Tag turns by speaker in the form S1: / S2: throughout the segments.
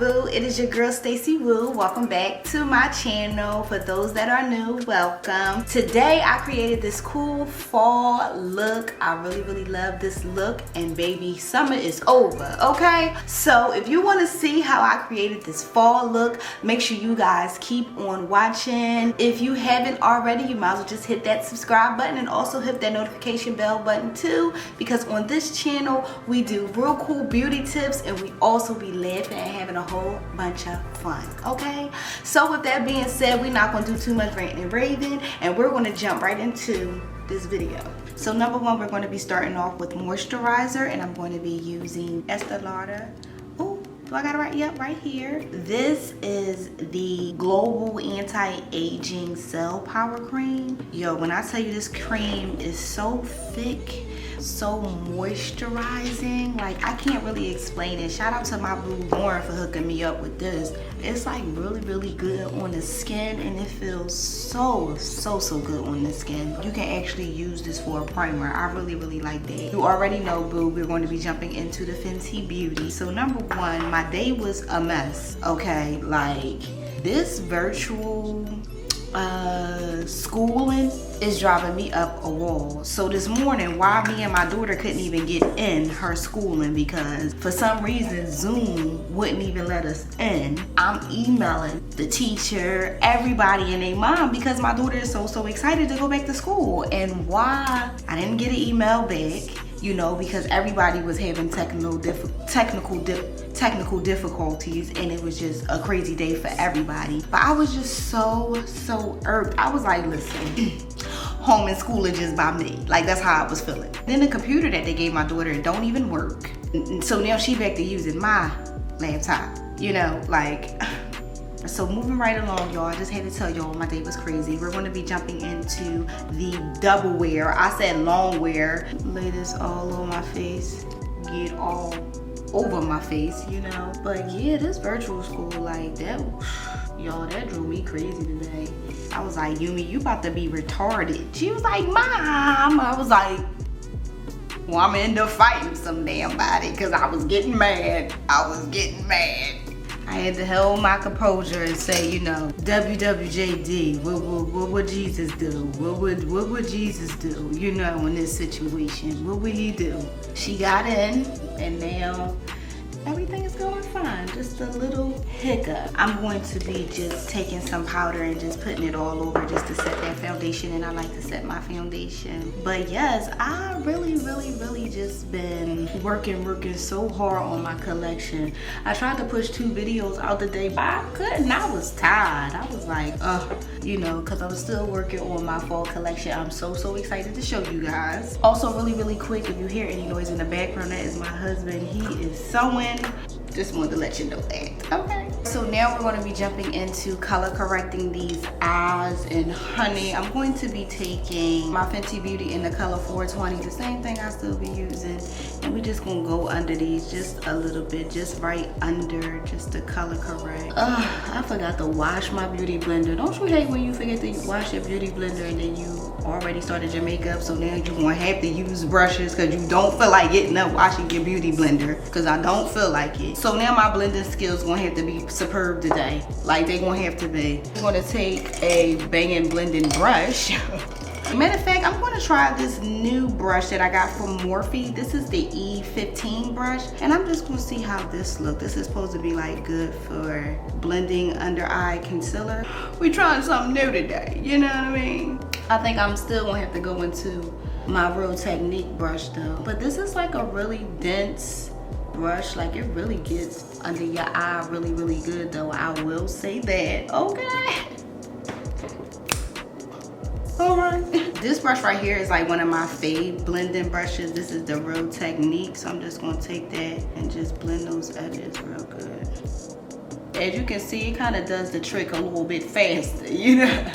S1: boo? It is your girl Stacey Woo. Welcome back to my channel. For those that are new, welcome. Today I created this cool fall look. I really love this look, and baby, summer is over, okay? So if you want to see how I created this fall look, make sure you guys keep on watching. If you haven't already, you might as well just hit that subscribe button and also hit that notification bell button too, because on this channel we do real cool beauty tips and we also be laughing and having a whole bunch of fun, okay? So with that being said, we're not going to do too much ranting and raving, and we're going to jump right into this video. So number one, we're going to be starting off with moisturizer, and I'm going to be using Estee Lauder. Oh, do I got it right? Yep, right here. This is the Global Anti-Aging Cell Power Cream. Yo, when I tell you this cream is so thick, so moisturizing, like I can't really explain it. Shout out to my boo Lauren for hooking me up with this. It's like really good on the skin, and it feels so good on the skin. You can actually use this for a primer. I really like that. You already know, boo, we're going to be jumping into the Fenty beauty. So number one, my day was a mess, okay? Like this virtual schooling is driving me up a wall. So this morning, while me and my daughter couldn't even get in her schooling because for some reason Zoom wouldn't even let us in, I'm emailing the teacher, everybody and their mom, because my daughter is so excited to go back to school. And why I didn't get an email back, you know, because everybody was having technical difficulties, and it was just a crazy day for everybody. But I was just so irked. I was like, listen, home and school are just by me. Like, that's how I was feeling. Then the computer that they gave my daughter don't even work. So now she back to using my laptop, you know, like. So moving right along, y'all, I just had to tell y'all my day was crazy. We're going to be jumping into the double wear. I said long wear. Lay this all on my face, get all over my face, you know. But yeah, this virtual school, like that, y'all, that drove me crazy today. I was like, Yumi, you about to be retarded. She was like, Mom. I was like, well, I'm end up fighting some damn body because I was getting mad. I had to hold my composure and say, you know, WWJD, what would Jesus do? What would Jesus do, you know, in this situation? What would he do? She got in, and now everything is going fine. Just a little hiccup. I'm going to be just taking some powder and just putting it all over just to set that foundation, and I like to set my foundation. But yes, I really just been working so hard on my collection. I tried to push 2 videos out the day, but I couldn't. I was tired. I was like, you know, because I'm still working on my fall collection. I'm so excited to show you guys. Also, really quick, if you hear any noise in the background, that is my husband. He is sewing. Just wanted to let you know that. Okay. So now we're going to be jumping into color correcting these eyes. And honey, I'm going to be taking my Fenty Beauty in the color 420, the same thing I still be using. And we're just going to go under these just a little bit, just right under, just to color correct. I forgot to wash my beauty blender. Don't you hate when you forget to wash your beauty blender and then you already started your makeup, so now you're going to have to use brushes because you don't feel like getting up washing your beauty blender, because I don't feel like it. So now my blending skills going to have to be superb today. Like, they going to have to be. I'm going to take a banging blending brush. Matter of fact, I'm going to try this new brush that I got from Morphe. This is the E15 brush, and I'm just going to see how this looks. This is supposed to be like good for blending under eye concealer. We're trying something new today, you know what I mean? I think I'm still going to have to go into my Real Technique brush though. But this is like a really dense brush. Like, it really gets under your eye really good though. I will say that, okay? Alright. This brush right here is like one of my fave blending brushes. This is the Real Technique. So I'm just going to take that and just blend those edges real good. As you can see, it kind of does the trick a little bit faster, you know?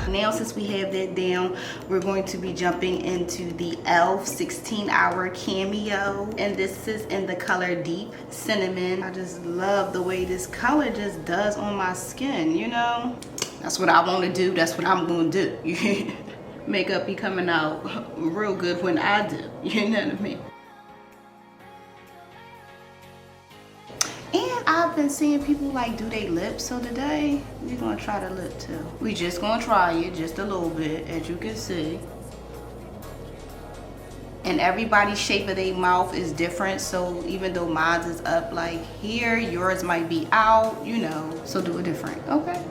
S1: Now, since we have that down, we're going to be jumping into the e.l.f. 16-hour cameo, and this is in the color Deep Cinnamon. I just love the way this color just does on my skin, you know? That's what I want to do. That's what I'm going to do. Makeup be coming out real good when I do, you know what I mean? And I I've been seeing people like do their lips, so today we're gonna try the lip too. We just gonna try it just a little bit, as you can see. And everybody's shape of their mouth is different, so even though mine is up like here, yours might be out, you know, so do it different, okay?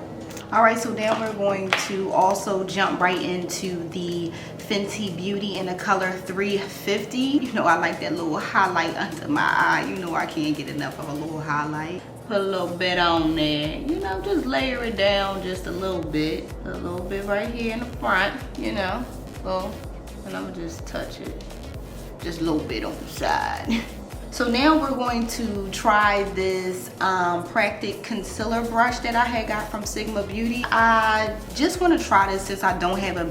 S1: All right, so now we're going to also jump right into the Fenty Beauty in the color 350. You know, I like that little highlight under my eye. You know I can't get enough of a little highlight. Put a little bit on there, you know, just layer it down just a little bit. A little bit right here in the front, you know. Well, and I'm gonna just touch it. Just a little bit on the side. So now we're going to try this Practic concealer brush that I had got from Sigma Beauty. I just want to try this since I don't have a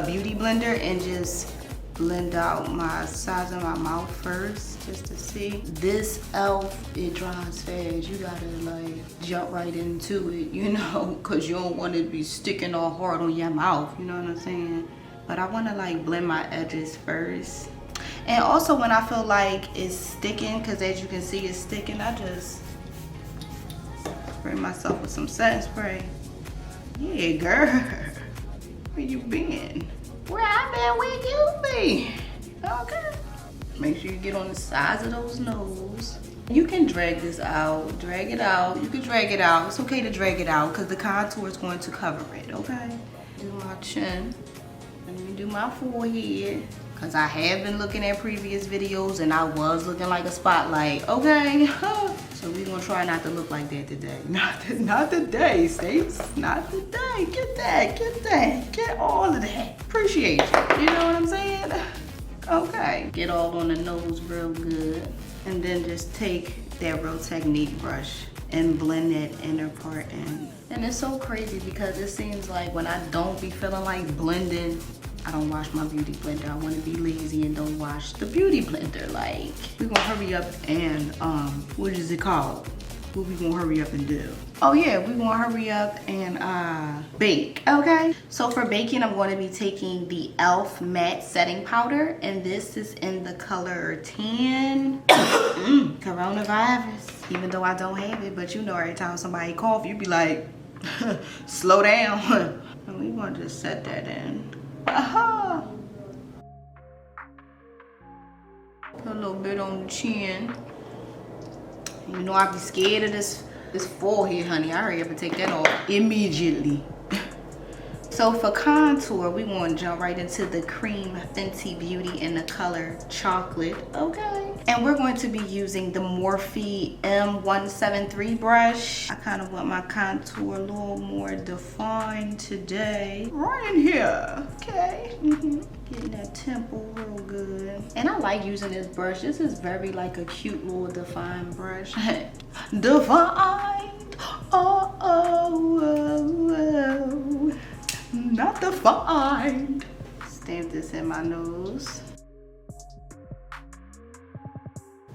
S1: beauty blender, and just blend out my sides of my mouth first just to see. This e.l.f., it dries fast. You gotta like jump right into it, you know, because you don't want it to be sticking all hard on your mouth, you know what I'm saying? But I want to like blend my edges first. And also when I feel like it's sticking, because as you can see it's sticking, I just spray myself with some setting spray. Yeah, girl. Where you been? Where I been, where you been? Okay. Make sure you get on the sides of those nose. You can drag this out, drag it out. You can drag it out. It's okay to drag it out because the contour is going to cover it, okay? Do my chin. Let me do my forehead. Because I have been looking at previous videos and I was looking like a spotlight, okay? So we're gonna try not to look like that today. Not today, Stace. Not today. Get that, get all of that. Appreciate you, you know what I'm saying? Okay, get all on the nose real good. And then just take that Real Technique brush and blend that inner part in. And it's so crazy because it seems like when I don't be feeling like blending, I don't wash my beauty blender. I want to be lazy and don't wash the beauty blender. Like, we're gonna hurry up and what is it called? What we gonna hurry up and do? Oh yeah, we're gonna hurry up and bake, okay? So for baking, I'm going to be taking the e.l.f. matte setting powder, and this is in the color 10. Coronavirus. Even though I don't have it, but you know every time somebody cough, you be like, slow down. And we're gonna just set that in. Aha! Put a little bit on the chin. You know I be scared of this forehead, honey. I hurry up and take that off immediately. So for contour, we want to jump right into the cream Fenty Beauty in the color chocolate, okay? And we're going to be using the Morphe M173 brush. I kind of want my contour a little more defined today. Right in here, okay? Getting that temple real good. And I like using this brush. This is very like a cute little defined brush. Defined, oh, oh, oh, oh. Not defined. Stamp this in my nose.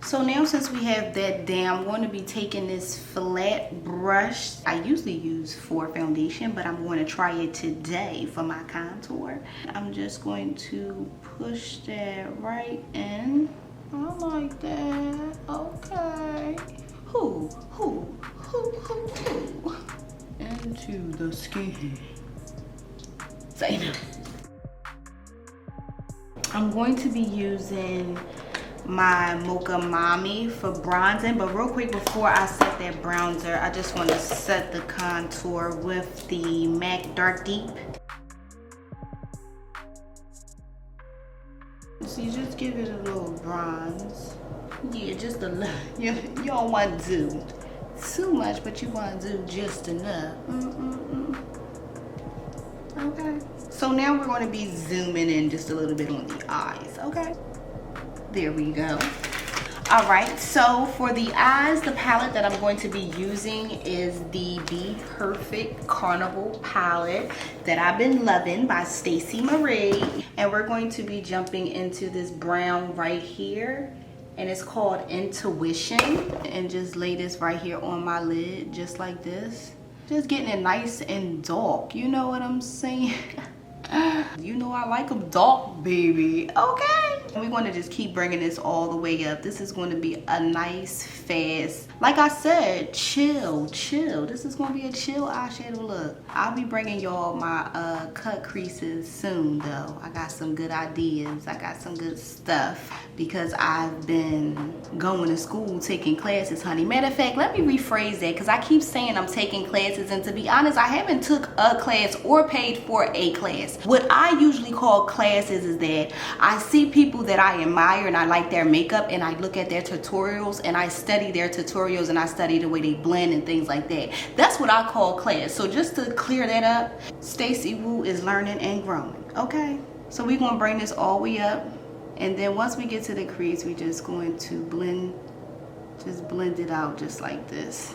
S1: So now since we have that down, I'm going to be taking this flat brush. I usually use for foundation, but I'm going to try it today for my contour. I'm just going to push that right in. I like that. Okay. Hoo. Into the skin. Say no. I'm going to be using my Mocha Mommie for bronzing, but real quick before I set that bronzer, I just want to set the contour with the MAC Dark Deep. So you just give it a little bronze. Yeah, just a little. You don't want to do too much, but you want to do just enough. Okay. So now we're going to be zooming in just a little bit on the eyes, okay? There we go. All right, so for the eyes, the palette that I'm going to be using is the Bperfects Carnival palette that I've been loving by Stacey Marie. And we're going to be jumping into this brown right here. And it's called Intuition. And just lay this right here on my lid, just like this. Just getting it nice and dark, you know what I'm saying? You know I like them dark, baby, okay? And we're going to just keep bringing this all the way up. This is going to be a nice, fast, like I said, chill. This is going to be a chill eyeshadow look. I'll be bringing y'all my cut creases soon, though. I got some good ideas. I got some good stuff because I've been going to school taking classes, honey. Matter of fact, let me rephrase that because I keep saying I'm taking classes, and to be honest, I haven't took a class or paid for a class. What I usually call classes is that I see people that I admire and I like their makeup, and I look at their tutorials and I study their tutorials and I study the way they blend and things like that. That's what I call class. So just to clear that up, STACIEWO is learning and growing, okay? So we're gonna bring this all the way up, and then once we get to the crease, we're just going to blend it out just like this.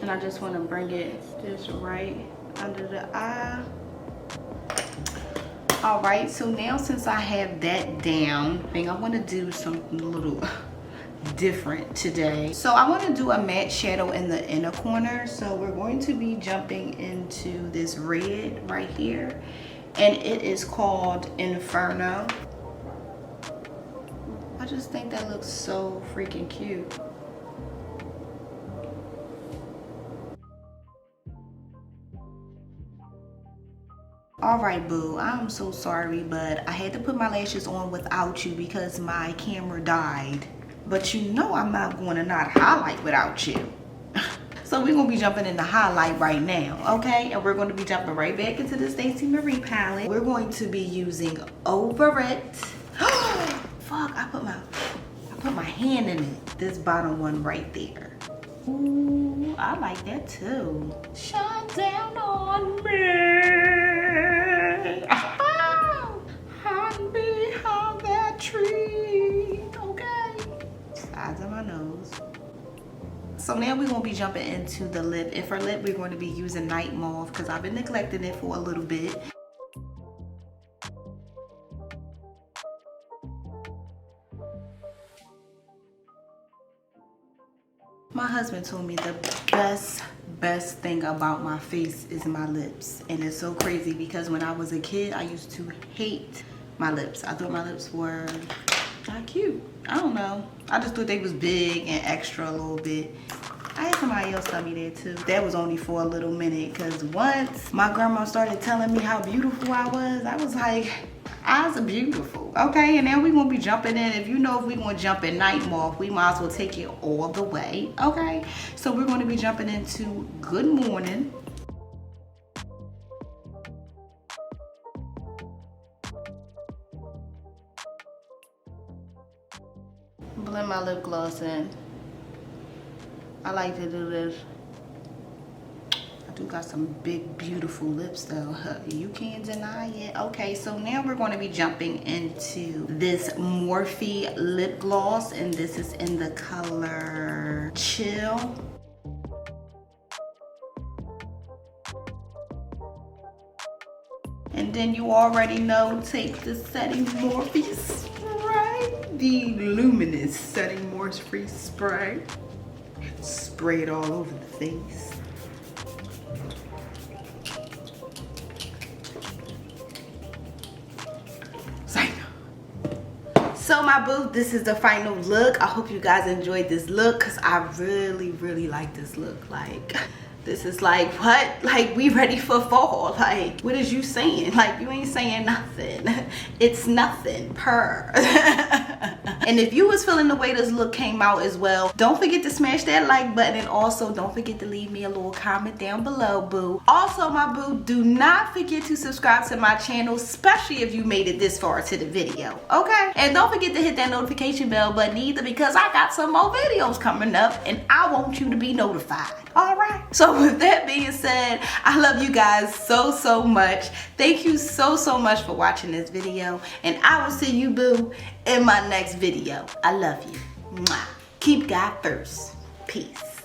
S1: And I just want to bring it just right under the eye. All right, so now since I have that down, I want to do something a little different today. So I want to do a matte shadow in the inner corner. So we're going to be jumping into this red right here, and it is called Inferno. I just think that looks so freaking cute. All right, boo, I'm so sorry, but I had to put my lashes on without you because my camera died. But you know I'm not going to not highlight without you. So we're going to be jumping into highlight right now, okay? And we're going to be jumping right back into the Stacey Marie palette. We're going to be using Over It. Fuck, I put my hand in it. This bottom one right there. Ooh, I like that too. Shine down on me. Hide behind that tree. Okay. Sides of my nose. So now we're going to be jumping into the lip. And for lip, we're going to be using Night Mauve because I've been neglecting it for a little bit. My husband told me the best thing about my face is my lips. And it's so crazy because when I was a kid, I used to hate my lips. I thought my lips were not cute. I don't know. I just thought they was big and extra a little bit. I had somebody else tell me that too. That was only for a little minute because once my grandma started telling me how beautiful I was like, eyes are beautiful. Okay, and now we're gonna be jumping in. If we're gonna jump in Night Mauve, we might as well take it all the way. Okay, so we're gonna be jumping into Good Morning. Blend my lip gloss in. I like to do this. I do got some big, beautiful lips though. You can't deny it. Okay, so now we're going to be jumping into this Morphe lip gloss, and this is in the color Chill. And then you already know, take the setting Morphe spray, the luminous setting Morphe spray. Spray it all over the face. So my boo, this is the final look. I hope you guys enjoyed this look because I really like this look. Like, this is like, what? Like, we ready for fall. Like, what is you saying? Like, you ain't saying nothing. It's nothing. Purr. And if you was feeling the way this look came out as well, don't forget to smash that like button, and also don't forget to leave me a little comment down below, boo. Also, my boo, do not forget to subscribe to my channel, especially if you made it this far to the video, okay? And don't forget to hit that notification bell button either, because I got some more videos coming up and I want you to be notified. All right, so with that being said, I love you guys so much. Thank you so much for watching this video, and I will see you, boo, in my next video. I love you. Mwah. Keep God first. Peace.